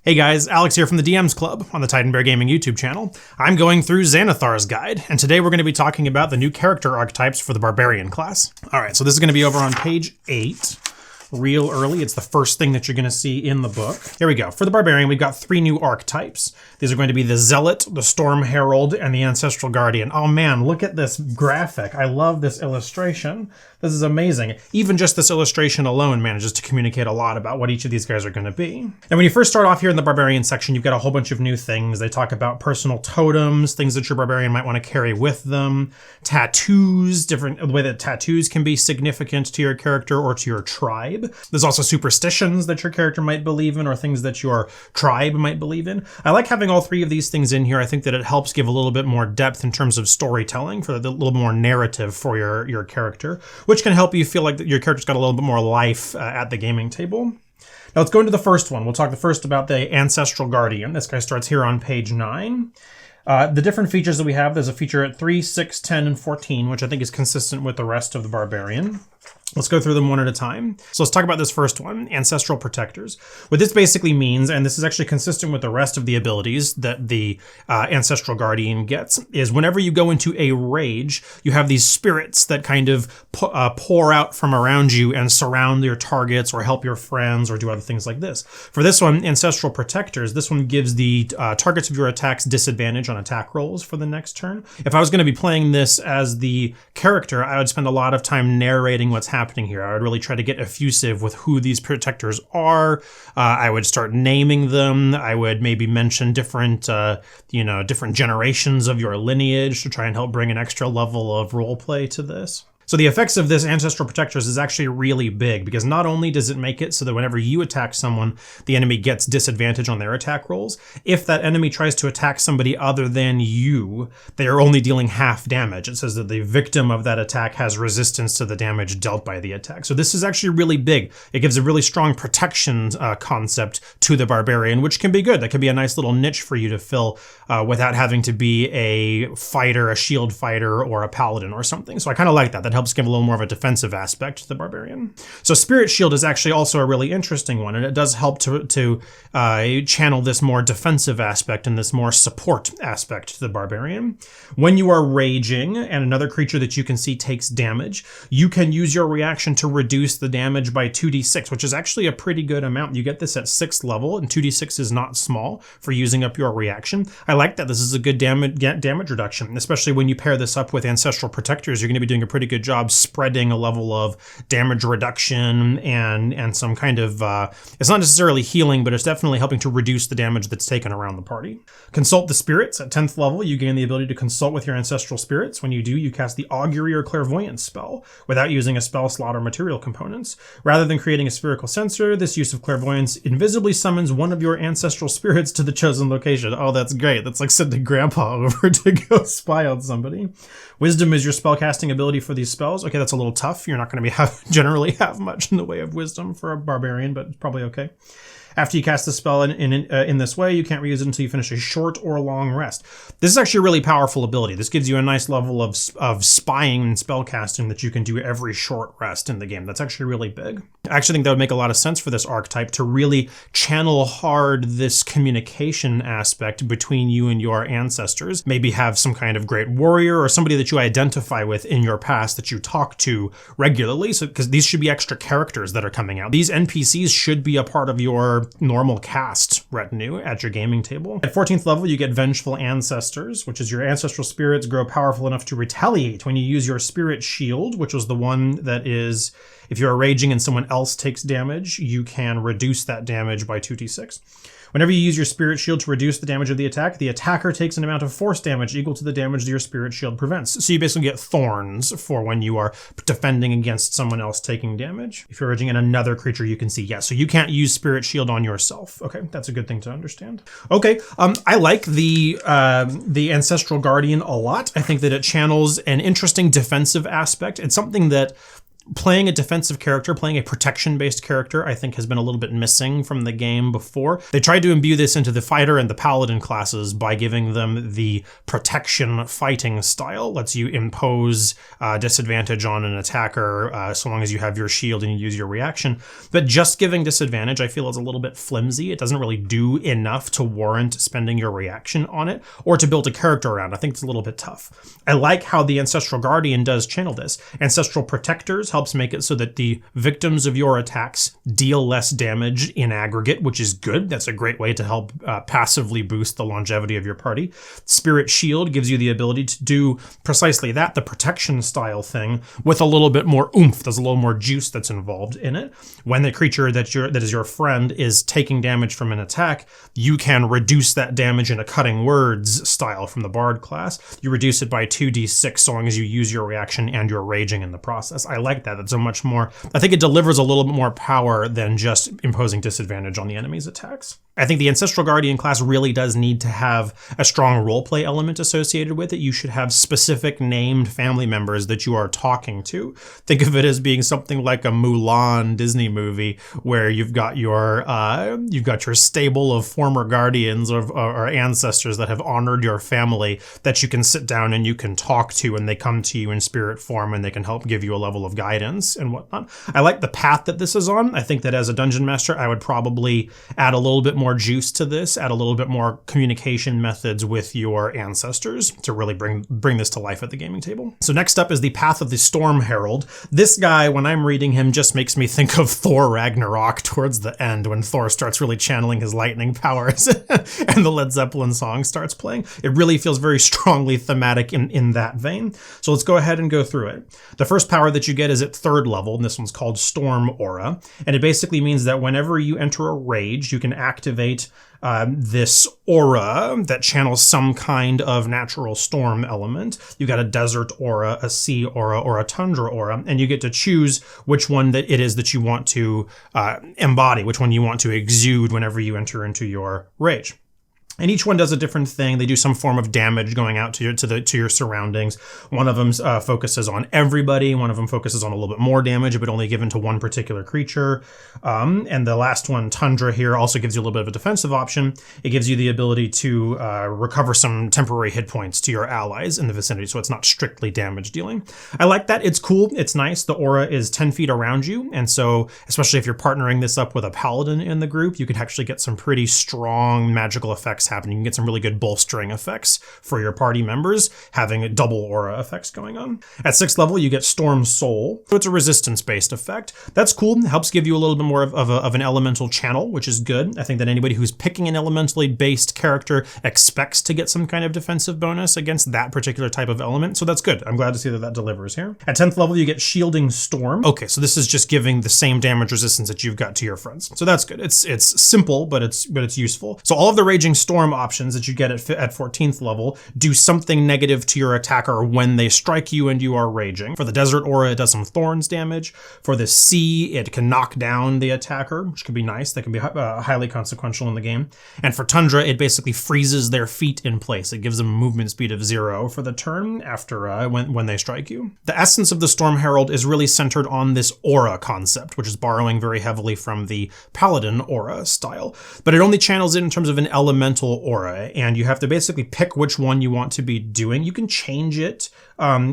Hey guys, Alex here from the DMs Club on the Titan Bear Gaming YouTube channel. I'm going through Xanathar's guide, and today we're going to be talking about the new character archetypes for the Barbarian class. Alright, so this is going to be over on page 8. Real early. It's the first thing that you're going to see in the book. Here we go. For the Barbarian, we've got 3 new archetypes. These are going to be the Zealot, the Storm Herald, and the Ancestral Guardian. Oh man, look at this graphic. I love this illustration. This is amazing. Even just this illustration alone manages to communicate a lot about what each of these guys are going to be. And when you first start off here in the Barbarian section, you've got a whole bunch of new things. They talk about personal totems, things that your Barbarian might want to carry with them, tattoos, the way that tattoos can be significant to your character or to your tribe. There's also superstitions that your character might believe in or things that your tribe might believe in. I like having all 3 of these things in here. I think that it helps give a little bit more depth in terms of storytelling, for a little more narrative for your character, which can help you feel like your character's got a little bit more life at the gaming table. Now let's go into the first one. We'll talk first about the Ancestral Guardian. This guy starts here on page 9. The different features that we have, there's a feature at 3, 6, 10, and 14, which I think is consistent with the rest of the Barbarian. Let's go through them one at a time. So let's talk about this first one, Ancestral Protectors. What this basically means, and this is actually consistent with the rest of the abilities that the Ancestral Guardian gets, is whenever you go into a rage, you have these spirits that kind of pour out from around you and surround your targets or help your friends or do other things like this. For this one, Ancestral Protectors, this one gives the targets of your attacks disadvantage on attack rolls for the next turn. If I was going to be playing this as the character, I would spend a lot of time narrating what's happening here. I would really try to get effusive with who these protectors are. I would start naming them. I would maybe mention different generations of your lineage to try and help bring an extra level of roleplay to this. So the effects of this Ancestral Protectors is actually really big, because not only does it make it so that whenever you attack someone, the enemy gets disadvantage on their attack rolls, if that enemy tries to attack somebody other than you, they are only dealing half damage. It says that the victim of that attack has resistance to the damage dealt by the attack. So this is actually really big. It gives a really strong protection concept to the Barbarian, which can be good. That could be a nice little niche for you to fill without having to be a fighter, a shield fighter, or a paladin or something. So I kind of like that. That helps give a little more of a defensive aspect to the Barbarian. So Spirit Shield is actually also a really interesting one, and it does help to channel this more defensive aspect and this more support aspect to the Barbarian. When you are raging and another creature that you can see takes damage, you can use your reaction to reduce the damage by 2d6, which is actually a pretty good amount. You get this at 6th level, and 2d6 is not small for using up your reaction. I like that. This is a good damage reduction, especially when you pair this up with Ancestral Protectors. You're going to be doing a pretty good job spreading a level of damage reduction and some kind of, it's not necessarily healing, but it's definitely helping to reduce the damage that's taken around the party. Consult the Spirits. At 10th level, you gain the ability to consult with your ancestral spirits. When you do, you cast the Augury or Clairvoyance spell without using a spell slot or material components. Rather than creating a spherical sensor, this use of Clairvoyance invisibly summons one of your ancestral spirits to the chosen location. Oh, that's great. That's like sending Grandpa over to go spy on somebody. Wisdom is your spellcasting ability for these spells. Okay, that's a little tough. You're not going to generally have much in the way of wisdom for a Barbarian, but it's probably okay. After you cast the spell in this way, you can't reuse it until you finish a short or long rest. This is actually a really powerful ability. This gives you a nice level of spying and spellcasting that you can do every short rest in the game. That's actually really big. I actually think that would make a lot of sense for this archetype to really channel hard this communication aspect between you and your ancestors. Maybe have some kind of great warrior or somebody that you identify with in your past that you talk to regularly. So, because these should be extra characters that are coming out. These NPCs should be a part of your normal cast retinue at your gaming table. At 14th level, you get Vengeful Ancestors, which is your ancestral spirits grow powerful enough to retaliate when you use your Spirit Shield, which was the one that is, if you're raging and someone else takes damage, you can reduce that damage by 2d6. Whenever you use your Spirit Shield to reduce the damage of the attacker takes an amount of force damage equal to the damage that your Spirit Shield prevents. So you basically get thorns for when you are defending against someone else taking damage. If you're raging in another creature you can see, yes. So you can't use Spirit Shield on yourself. Okay, that's a good thing to understand. Okay, I like the Ancestral Guardian a lot. I think that it channels an interesting defensive aspect. It's something that playing a defensive character, playing a protection-based character, I think has been a little bit missing from the game before. They tried to imbue this into the fighter and the paladin classes by giving them the protection fighting style. Lets you impose disadvantage on an attacker so long as you have your shield and you use your reaction. But just giving disadvantage, I feel, is a little bit flimsy. It doesn't really do enough to warrant spending your reaction on it or to build a character around. I think it's a little bit tough. I like how the Ancestral Guardian does channel this. Ancestral Protectors helps make it so that the victims of your attacks deal less damage in aggregate, which is good. That's a great way to help passively boost the longevity of your party. Spirit Shield gives you the ability to do precisely that, the protection style thing, with a little bit more oomph. There's a little more juice that's involved in it. When the creature that is your friend is taking damage from an attack, you can reduce that damage in a Cutting Words style from the Bard class. You reduce it by 2d6 so long as you use your reaction and your raging in the process. I like that. That's a much more, I think it delivers a little bit more power than just imposing disadvantage on the enemy's attacks. I think the Ancestral Guardian class really does need to have a strong roleplay element associated with it. You should have specific named family members that you are talking to. Think of it as being something like a Mulan Disney movie where you've got your stable of former guardians or ancestors that have honored your family that you can sit down and you can talk to, and they come to you in spirit form and they can help give you a level of guidance and whatnot. I like the path that this is on. I think that as a dungeon master, I would probably add a little bit more juice to this, add a little bit more communication methods with your ancestors to really bring this to life at the gaming table. So next up is the Path of the Storm Herald. This guy, when I'm reading him, just makes me think of Thor Ragnarok towards the end when Thor starts really channeling his lightning powers and the Led Zeppelin song starts playing. It really feels very strongly thematic in that vein. So let's go ahead and go through it. The first power that you get is at 3rd level, and this one's called Storm Aura. And it basically means that whenever you enter a rage, you can activate this aura that channels some kind of natural storm element. You've got a desert aura, a sea aura, or a tundra aura, and you get to choose which one that it is that you want to embody, which one you want to exude whenever you enter into your rage. And each one does a different thing. They do some form of damage going out to your surroundings. One of them focuses on everybody. One of them focuses on a little bit more damage, but only given to one particular creature. And the last one, Tundra here, also gives you a little bit of a defensive option. It gives you the ability to recover some temporary hit points to your allies in the vicinity, so it's not strictly damage dealing. I like that. It's cool. It's nice. The aura is 10 feet around you, and so especially if you're partnering this up with a paladin in the group, you can actually get some pretty strong magical effects happen. You can get some really good bolstering effects for your party members, having a double aura effects going on. At 6th level, you get Storm Soul. So it's a resistance-based effect. That's cool. It helps give you a little bit more of an elemental channel, which is good. I think that anybody who's picking an elementally based character expects to get some kind of defensive bonus against that particular type of element. So that's good. I'm glad to see that delivers here. At 10th level, you get Shielding Storm. Okay, so this is just giving the same damage resistance that you've got to your friends. So that's good. It's simple, but it's useful. So all of the Raging Storm options that you get at 14th level do something negative to your attacker when they strike you and you are raging. For the Desert Aura, it does some thorns damage. For the Sea, it can knock down the attacker, which can be nice. That can be highly consequential in the game. And for Tundra, it basically freezes their feet in place. It gives them a movement speed of 0 for the turn after when they strike you. The essence of the Storm Herald is really centered on this aura concept, which is borrowing very heavily from the Paladin aura style. But it only channels it in terms of an elemental aura, and you have to basically pick which one you want to be doing. You can change it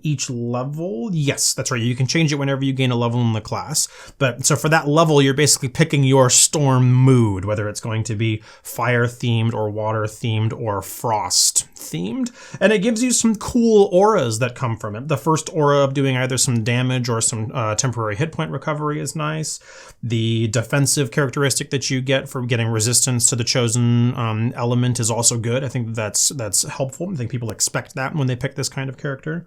each level. Yes, that's right. You can change it whenever you gain a level in the class. But so for that level, you're basically picking your storm mood, whether it's going to be fire themed or water themed or frost themed. And it gives you some cool auras that come from it. The first aura of doing either some damage or some temporary hit point recovery is nice. The defensive characteristic that you get for getting resistance to the chosen element is also good. I think that's helpful. I think people expect that when they pick this kind of character.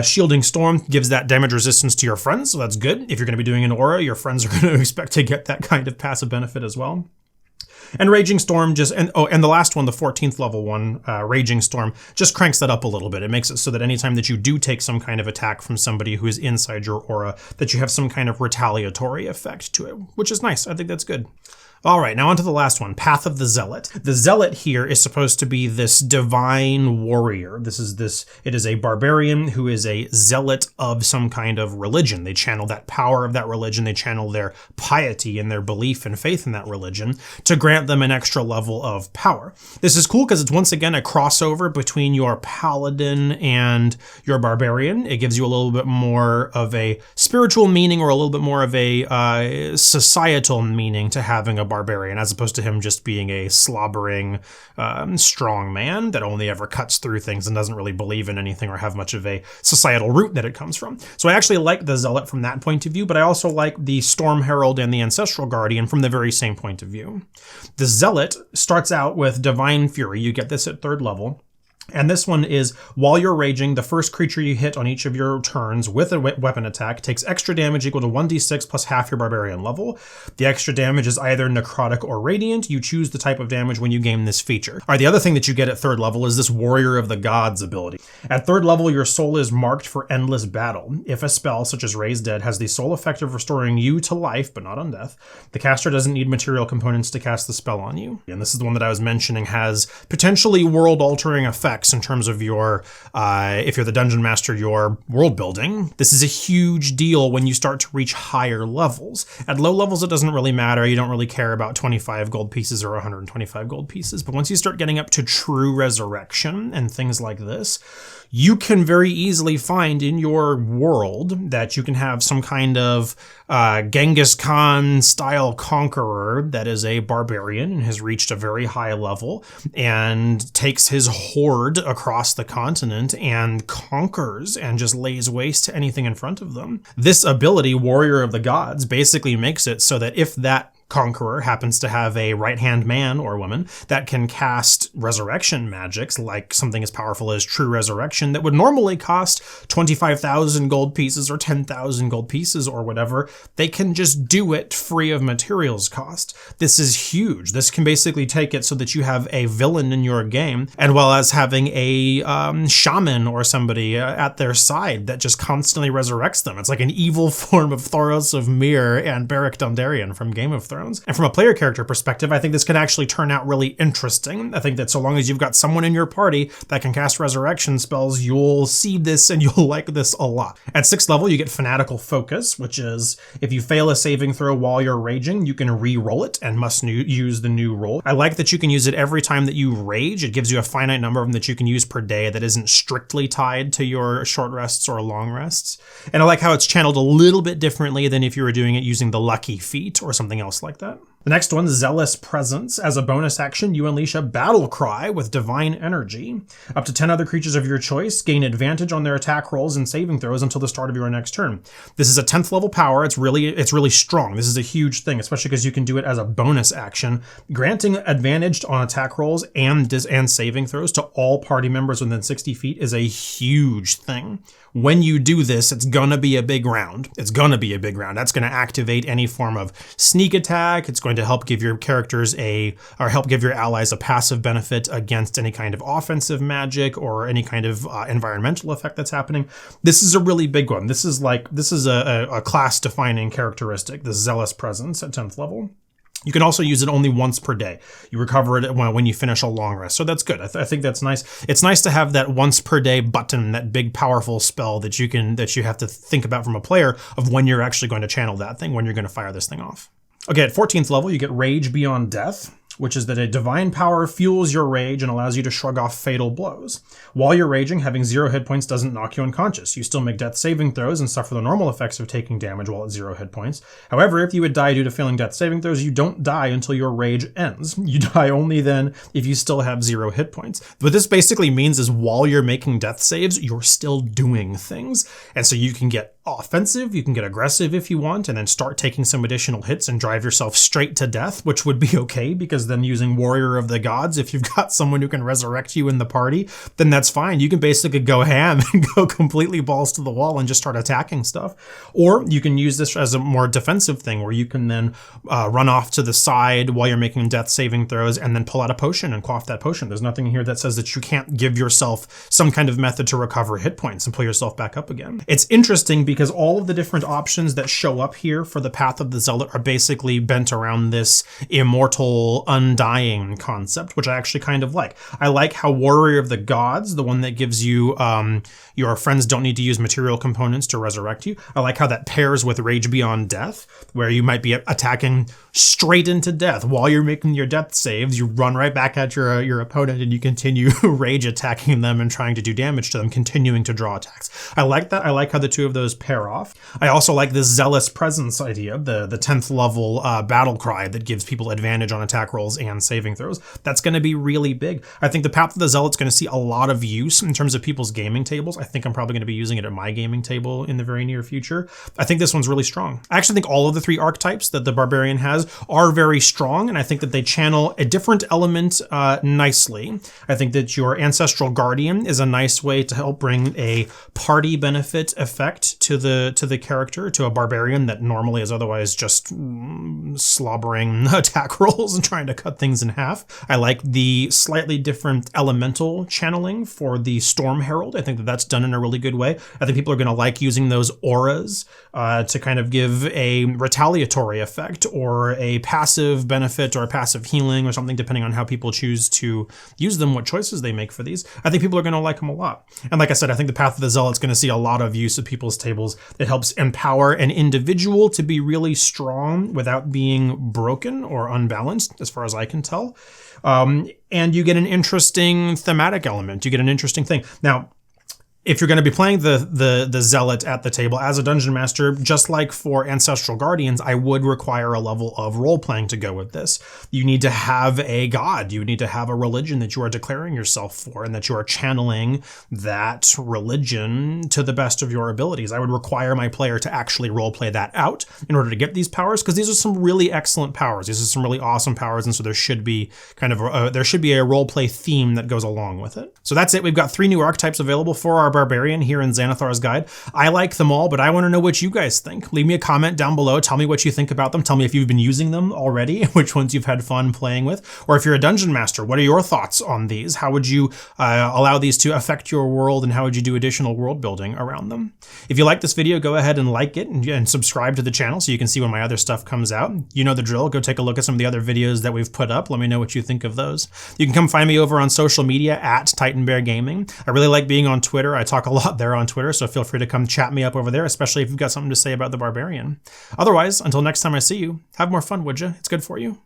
Shielding Storm gives that damage resistance to your friends, so that's good. If you're going to be doing an aura, your friends are going to expect to get that kind of passive benefit as well. And Raging Storm and the last one, the 14th level one, Raging Storm, just cranks that up a little bit. It makes it so that anytime that you do take some kind of attack from somebody who is inside your aura, that you have some kind of retaliatory effect to it, which is nice. I think that's good. All right, now on to the last one, Path of the Zealot. The Zealot here is supposed to be this divine warrior. It is a barbarian who is a zealot of some kind of religion. They channel that power of that religion. They channel their piety and their belief and faith in that religion to grant them an extra level of power. This is cool because it's once again a crossover between your paladin and your barbarian. It gives you a little bit more of a spiritual meaning or a little bit more of a societal meaning to having a barbarian, as opposed to him just being a slobbering, strong man that only ever cuts through things and doesn't really believe in anything or have much of a societal root that it comes from. So I actually like the Zealot from that point of view, but I also like the Storm Herald and the Ancestral Guardian from the very same point of view. The Zealot starts out with Divine Fury. You get this at 3rd level. And this one is, while you're raging, the first creature you hit on each of your turns with a weapon attack takes extra damage equal to 1d6 plus half your barbarian level. The extra damage is either necrotic or radiant. You choose the type of damage when you gain this feature. All right, the other thing that you get at 3rd level is this Warrior of the Gods ability. At 3rd level, your soul is marked for endless battle. If a spell, such as Raise Dead, has the sole effect of restoring you to life, but not on death, the caster doesn't need material components to cast the spell on you. And this is the one that I was mentioning has potentially world-altering effects in terms of your, if you're the dungeon master, your world building. This is a huge deal when you start to reach higher levels. At low levels, it doesn't really matter. You don't really care about 25 gold pieces or 125 gold pieces. But once you start getting up to true resurrection and things like this, you can very easily find in your world that you can have some kind of Genghis Khan style conqueror that is a barbarian and has reached a very high level and takes his horde across the continent and conquers and just lays waste to anything in front of them. This ability, Warrior of the Gods, basically makes it so that if that conqueror happens to have a right-hand man or woman that can cast resurrection magics, like something as powerful as True Resurrection that would normally cost 25,000 gold pieces or 10,000 gold pieces or whatever, they can just do it free of materials cost. This is huge. This can basically take it so that you have a villain in your game, and well as having a shaman or somebody at their side that just constantly resurrects them. It's like an evil form of Thoros of Myr and Beric Dondarrion from Game of Thrones. And from a player character perspective, I think this could actually turn out really interesting. I think that so long as you've got someone in your party that can cast resurrection spells, you'll see this and you'll like this a lot. At 6th level, you get Fanatical Focus, which is if you fail a saving throw while you're raging, you can re-roll it and must use the new roll. I like that you can use it every time that you rage. It gives you a finite number of them that you can use per day that isn't strictly tied to your short rests or long rests. And I like how it's channeled a little bit differently than if you were doing it using the Lucky Feat or something else like that. The next one, Zealous Presence. As a bonus action, you unleash a battle cry with divine energy. Up to 10 other creatures of your choice gain advantage on their attack rolls and saving throws until the start of your next turn. This is a 10th level power. It's really strong. This is a huge thing, especially because you can do it as a bonus action. Granting advantage on attack rolls and saving throws to all party members within 60 feet is a huge thing. When you do this, it's gonna be a big round. It's gonna be a big round. That's gonna activate any form of sneak attack. It's going to help give your characters help give your allies a passive benefit against any kind of offensive magic or any kind of environmental effect that's happening. This is a really big one. This is a class-defining characteristic, the Zealous Presence at 10th level. You can also use it only once per day. You recover it when you finish a long rest. So that's good. I think that's nice. It's nice to have that once per day button, that big powerful spell that you have to think about from a player of when you're actually going to channel that thing, when you're going to fire this thing off. Okay, at 14th level, you get Rage Beyond Death, which is that a divine power fuels your rage and allows you to shrug off fatal blows. While you're raging, having 0 hit points doesn't knock you unconscious. You still make death saving throws and suffer the normal effects of taking damage while at 0 hit points. However, if you would die due to failing death saving throws, you don't die until your rage ends. You die only then if you still have 0 hit points. What this basically means is while you're making death saves, you're still doing things. And so you can get offensive, you can get aggressive if you want, and then start taking some additional hits and drive yourself straight to death, which would be okay, because then using Warrior of the Gods, if you've got someone who can resurrect you in the party, then that's fine. You can basically go ham and go completely balls to the wall and just start attacking stuff. Or you can use this as a more defensive thing, where you can then run off to the side while you're making death saving throws and then pull out a potion and quaff that potion. There's nothing here that says that you can't give yourself some kind of method to recover hit points and pull yourself back up again. It's interesting because all of the different options that show up here for the Path of the Zealot are basically bent around this immortal, undying concept, which I actually kind of like. I like how Warrior of the Gods, the one that gives you your friends don't need to use material components to resurrect you. I like how that pairs with Rage Beyond Death, where you might be attacking straight into death. While you're making your death saves, you run right back at your opponent and you continue rage attacking them and trying to do damage to them, continuing to draw attacks. I like that. I like how the two of those pair off. I also like this Zealous Presence idea, the 10th level battle cry that gives people advantage on attack rolls and saving throws. That's going to be really big. I think the Path of the Zealot's going to see a lot of use in terms of people's gaming tables. I think I'm probably going to be using it at my gaming table in the very near future. I think this one's really strong. I actually think all of the 3 archetypes that the Barbarian has are very strong, and I think that they channel a different element nicely. I think that your Ancestral Guardian is a nice way to help bring a party benefit effect to the character, to a Barbarian that normally is otherwise just slobbering attack rolls and trying to cut things in half. I like the slightly different elemental channeling for the Storm Herald. I think that that's done in a really good way. I think people are going to like using those auras to kind of give a retaliatory effect or a passive benefit or a passive healing or something, depending on how people choose to use them, what choices they make for these. I think people are going to like them a lot. And like I said, I think the Path of the Zealot's going to see a lot of use of people's tables. It helps empower an individual to be really strong without being broken or unbalanced, as far as I can tell. And you get an interesting thematic element. You get an interesting thing. Now, if you're going to be playing the Zealot at the table as a dungeon master, just like for Ancestral Guardians, I would require a level of role-playing to go with this. You need to have a god. You need to have a religion that you are declaring yourself for and that you are channeling that religion to the best of your abilities. I would require my player to actually role-play that out in order to get these powers, because these are some really excellent powers. These are some really awesome powers, and so there should be kind of a role-play theme that goes along with it. So that's it. We've got 3 new archetypes available for our Barbarian here in Xanathar's Guide. I like them all, but I want to know what you guys think. Leave me a comment down below. Tell me what you think about them. Tell me if you've been using them already, which ones you've had fun playing with, or if you're a dungeon master, what are your thoughts on these? How would you allow these to affect your world, and how would you do additional world building around them? If you like this video, go ahead and like it and subscribe to the channel so you can see when my other stuff comes out. You know the drill. Go take a look at some of the other videos that we've put up. Let me know what you think of those. You can come find me over on social media at Titan Bear Gaming. I really like being on Twitter. I talk a lot there on Twitter, so feel free to come chat me up over there, especially if you've got something to say about the Barbarian. Otherwise, until next time I see you, have more fun, would you? It's good for you.